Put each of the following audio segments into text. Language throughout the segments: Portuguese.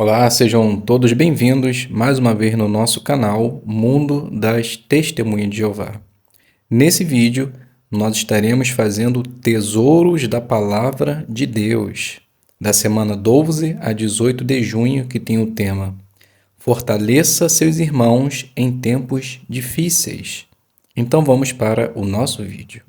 Olá, sejam todos bem-vindos mais uma vez no nosso canal Mundo das Testemunhas de Jeová. Nesse vídeo, nós estaremos fazendo tesouros da Palavra de Deus, da semana 12 a 18 de junho, que tem o tema Fortaleça seus irmãos em tempos difíceis. Então vamos para o nosso vídeo.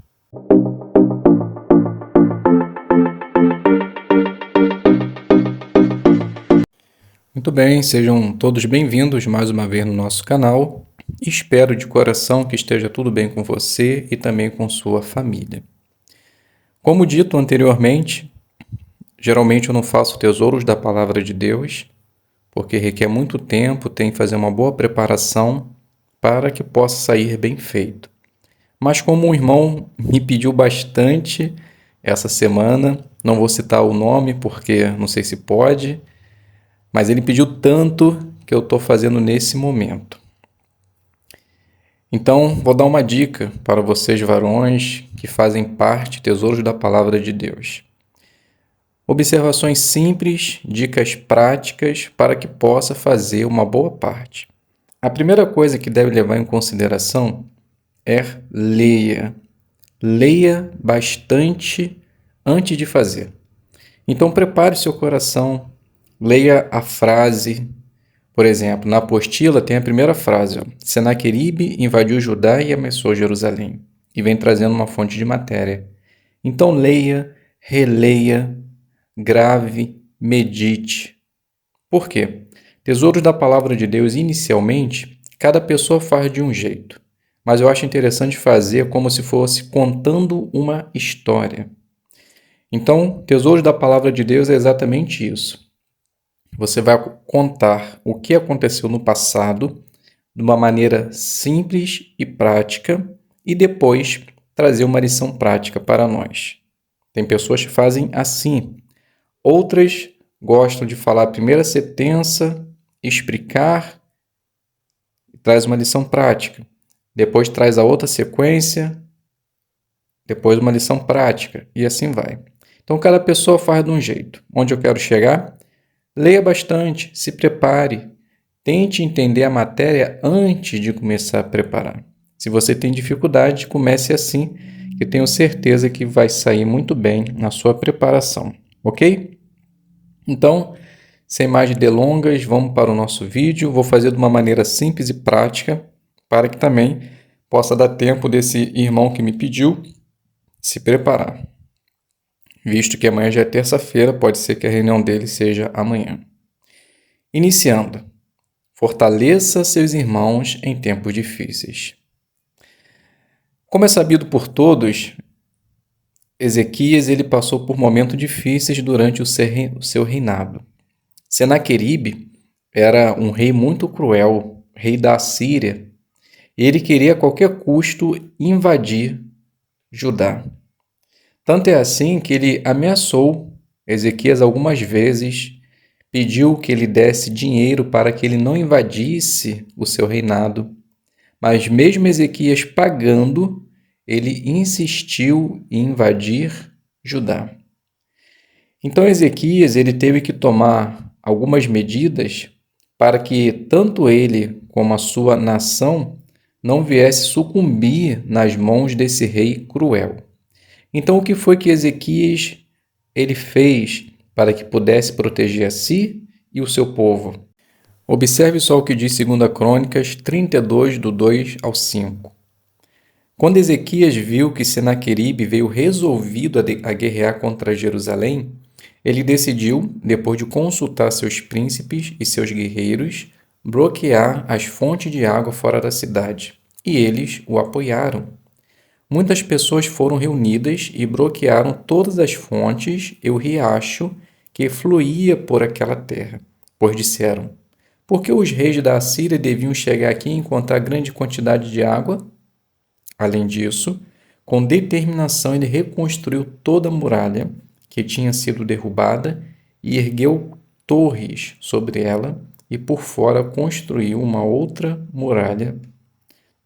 Muito bem, sejam todos bem-vindos mais uma vez no nosso canal. Espero de coração que esteja tudo bem com você e também com sua família. Como dito anteriormente, geralmente eu não faço tesouros da Palavra de Deus, porque requer muito tempo, tem que fazer uma boa preparação para que possa sair bem feito. Mas como um irmão me pediu bastante essa semana, não vou citar o nome porque não sei se pode, mas ele pediu tanto que eu estou fazendo nesse momento. Então, vou dar uma dica para vocês varões que fazem parte tesouros da Palavra de Deus. Observações simples, dicas práticas para que possa fazer uma boa parte. A primeira coisa que deve levar em consideração é leia. Leia bastante antes de fazer. Então, prepare seu coração. Leia a frase, por exemplo, na apostila tem a primeira frase, Senaqueribe invadiu Judá e ameaçou Jerusalém, e vem trazendo uma fonte de matéria. Então leia, releia, grave, medite. Por quê? Tesouros da Palavra de Deus, inicialmente, cada pessoa faz de um jeito, mas eu acho interessante fazer como se fosse contando uma história. Então, tesouros da Palavra de Deus é exatamente isso. Você vai contar o que aconteceu no passado de uma maneira simples e prática e depois trazer uma lição prática para nós. Tem pessoas que fazem assim. Outras gostam de falar a primeira sentença, explicar, traz uma lição prática. Depois traz a outra sequência, depois uma lição prática e assim vai. Então cada pessoa faz de um jeito. Onde eu quero chegar? Leia bastante, se prepare, tente entender a matéria antes de começar a preparar. Se você tem dificuldade, comece assim, que tenho certeza que vai sair muito bem na sua preparação, ok? Então, sem mais delongas, vamos para o nosso vídeo. Vou fazer de uma maneira simples e prática, para que também possa dar tempo desse irmão que me pediu se preparar. Visto que amanhã já é terça-feira, pode ser que a reunião dele seja amanhã. Iniciando. Fortaleça seus irmãos em tempos difíceis. Como é sabido por todos, Ezequias ele passou por momentos difíceis durante o seu reinado. Senaqueribe era um rei muito cruel, rei da Assíria. Ele queria a qualquer custo invadir Judá. Tanto é assim que ele ameaçou Ezequias algumas vezes, pediu que ele desse dinheiro para que ele não invadisse o seu reinado. Mas mesmo Ezequias pagando, ele insistiu em invadir Judá. Então Ezequias ele teve que tomar algumas medidas para que tanto ele como a sua nação não viesse sucumbir nas mãos desse rei cruel. Então, o que foi que Ezequias ele fez para que pudesse proteger a si e o seu povo? Observe só o que diz 2 Crônicas 32, do 2 ao 5. Quando Ezequias viu que Senaqueribe veio resolvido a guerrear contra Jerusalém, ele decidiu, depois de consultar seus príncipes e seus guerreiros, bloquear as fontes de água fora da cidade, e eles o apoiaram. Muitas pessoas foram reunidas e bloquearam todas as fontes e o riacho que fluía por aquela terra, pois disseram: por que os reis da Assíria deviam chegar aqui e encontrar grande quantidade de água? Além disso, com determinação ele reconstruiu toda a muralha que tinha sido derrubada e ergueu torres sobre ela e por fora construiu uma outra muralha.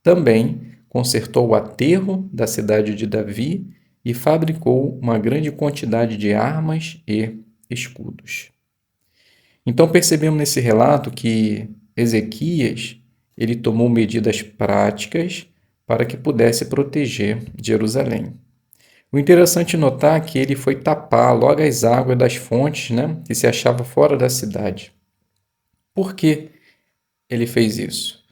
Também consertou o aterro da cidade de Davi e fabricou uma grande quantidade de armas e escudos. Então percebemos nesse relato que Ezequias, ele tomou medidas práticas para que pudesse proteger Jerusalém. O interessante é notar que ele foi tapar logo as águas das fontes, que se achava fora da cidade. Por que ele fez isso?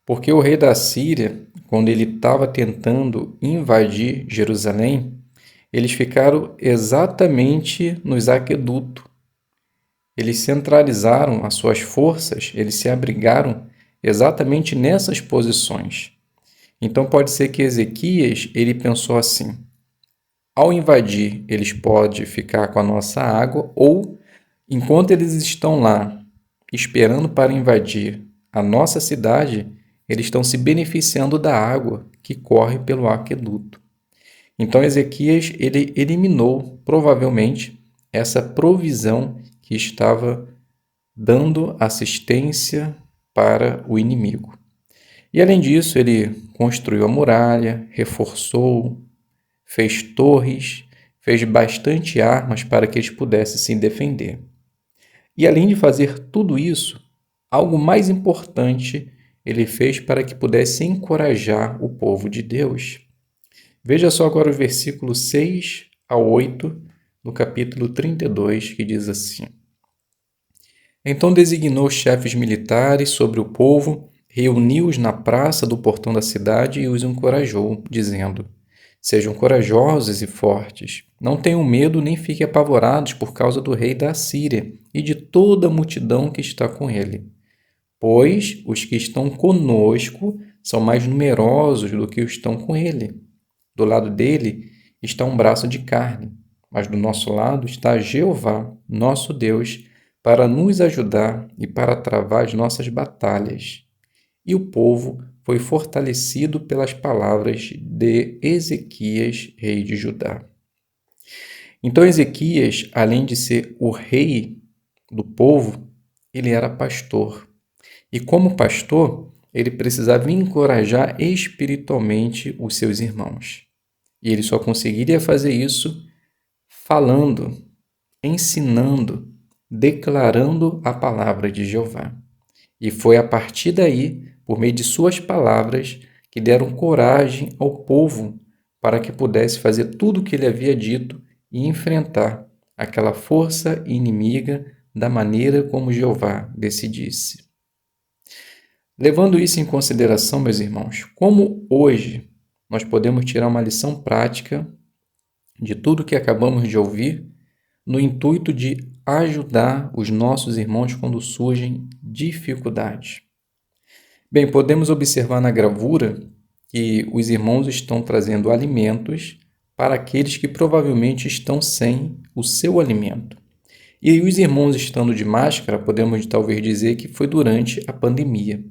Porque o rei da Síria, quando ele estava tentando invadir Jerusalém, eles ficaram exatamente nos aquedutos. Eles centralizaram as suas forças, eles se abrigaram exatamente nessas posições. Então pode ser que Ezequias, ele pensou assim: ao invadir, eles podem ficar com a nossa água, ou enquanto eles estão lá esperando para invadir a nossa cidade, eles estão se beneficiando da água que corre pelo aqueduto. Então Ezequias, ele eliminou provavelmente essa provisão que estava dando assistência para o inimigo. E além disso, ele construiu a muralha, reforçou, fez torres, fez bastante armas para que eles pudessem se defender. E além de fazer tudo isso, algo mais importante ele fez para que pudesse encorajar o povo de Deus. Veja só agora o versículo 6 a 8 do capítulo 32, que diz assim: Então designou chefes militares sobre o povo, reuniu-os na praça do portão da cidade e os encorajou, dizendo: Sejam corajosos e fortes. Não tenham medo nem fiquem apavorados por causa do rei da Assíria e de toda a multidão que está com ele. Pois os que estão conosco são mais numerosos do que os que estão com ele. Do lado dele está um braço de carne, mas do nosso lado está Jeová, nosso Deus, para nos ajudar e para travar as nossas batalhas. E o povo foi fortalecido pelas palavras de Ezequias, rei de Judá. Então Ezequias, além de ser o rei do povo, ele era pastor. E como pastor, ele precisava encorajar espiritualmente os seus irmãos. E ele só conseguiria fazer isso falando, ensinando, declarando a palavra de Jeová. E foi a partir daí, por meio de suas palavras, que deram coragem ao povo para que pudesse fazer tudo o que ele havia dito e enfrentar aquela força inimiga da maneira como Jeová decidisse. Levando isso em consideração, meus irmãos, como hoje nós podemos tirar uma lição prática de tudo que acabamos de ouvir, no intuito de ajudar os nossos irmãos quando surgem dificuldades. Bem, podemos observar na gravura que os irmãos estão trazendo alimentos para aqueles que provavelmente estão sem o seu alimento. E os irmãos estando de máscara, podemos talvez dizer que foi durante a pandemia.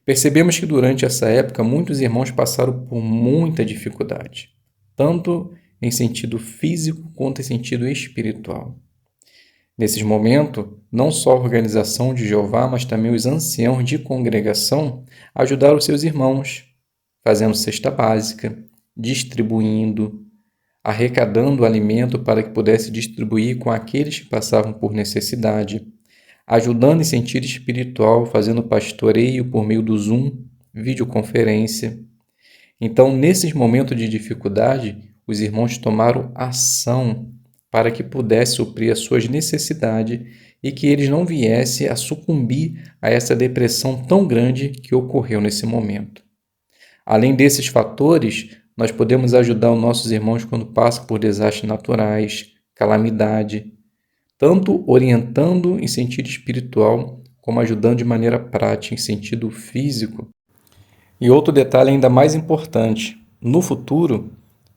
Percebemos que durante essa época muitos irmãos passaram por muita dificuldade, tanto em sentido físico quanto em sentido espiritual. Nesses momentos, não só a organização de Jeová, mas também os anciãos de congregação ajudaram seus irmãos, fazendo cesta básica, distribuindo, arrecadando alimento para que pudesse distribuir com aqueles que passavam por necessidade, ajudando em sentido espiritual, fazendo pastoreio por meio do Zoom, videoconferência. Então, nesses momentos de dificuldade, os irmãos tomaram ação para que pudesse suprir as suas necessidades e que eles não viessem a sucumbir a essa depressão tão grande que ocorreu nesse momento. Além desses fatores, nós podemos ajudar os nossos irmãos quando passam por desastres naturais, calamidade, tanto orientando em sentido espiritual, como ajudando de maneira prática em sentido físico. E outro detalhe ainda mais importante, no futuro,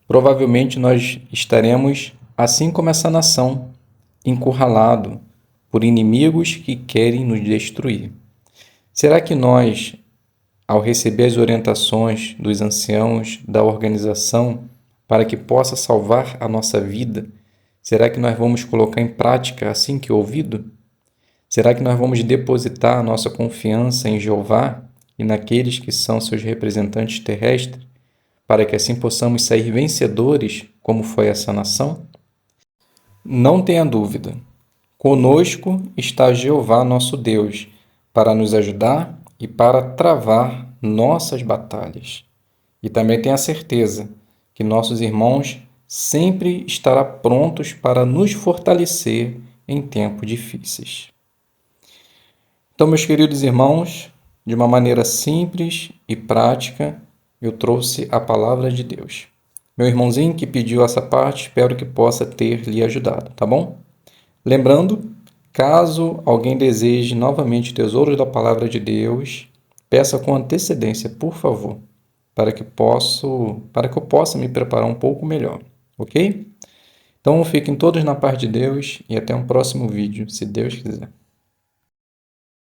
provavelmente nós estaremos, assim como essa nação, encurralado por inimigos que querem nos destruir. Será que nós, ao receber as orientações dos anciãos da organização para que possa salvar a nossa vida, será que nós vamos colocar em prática assim que ouvido? Será que nós vamos depositar a nossa confiança em Jeová e naqueles que são seus representantes terrestres, para que assim possamos sair vencedores, como foi essa nação? Não tenha dúvida, Conosco está Jeová nosso Deus, para nos ajudar e para travar nossas batalhas. E também tenha certeza que nossos irmãos sempre estará prontos para nos fortalecer em tempos difíceis. Então, meus queridos irmãos, de uma maneira simples e prática, eu trouxe a palavra de Deus. Meu irmãozinho que pediu essa parte, espero que possa ter lhe ajudado, tá bom? Lembrando, caso alguém deseje novamente tesouros da palavra de Deus, peça com antecedência, por favor, para que eu possa me preparar um pouco melhor, ok? Então fiquem todos na paz de Deus e até um próximo vídeo, se Deus quiser.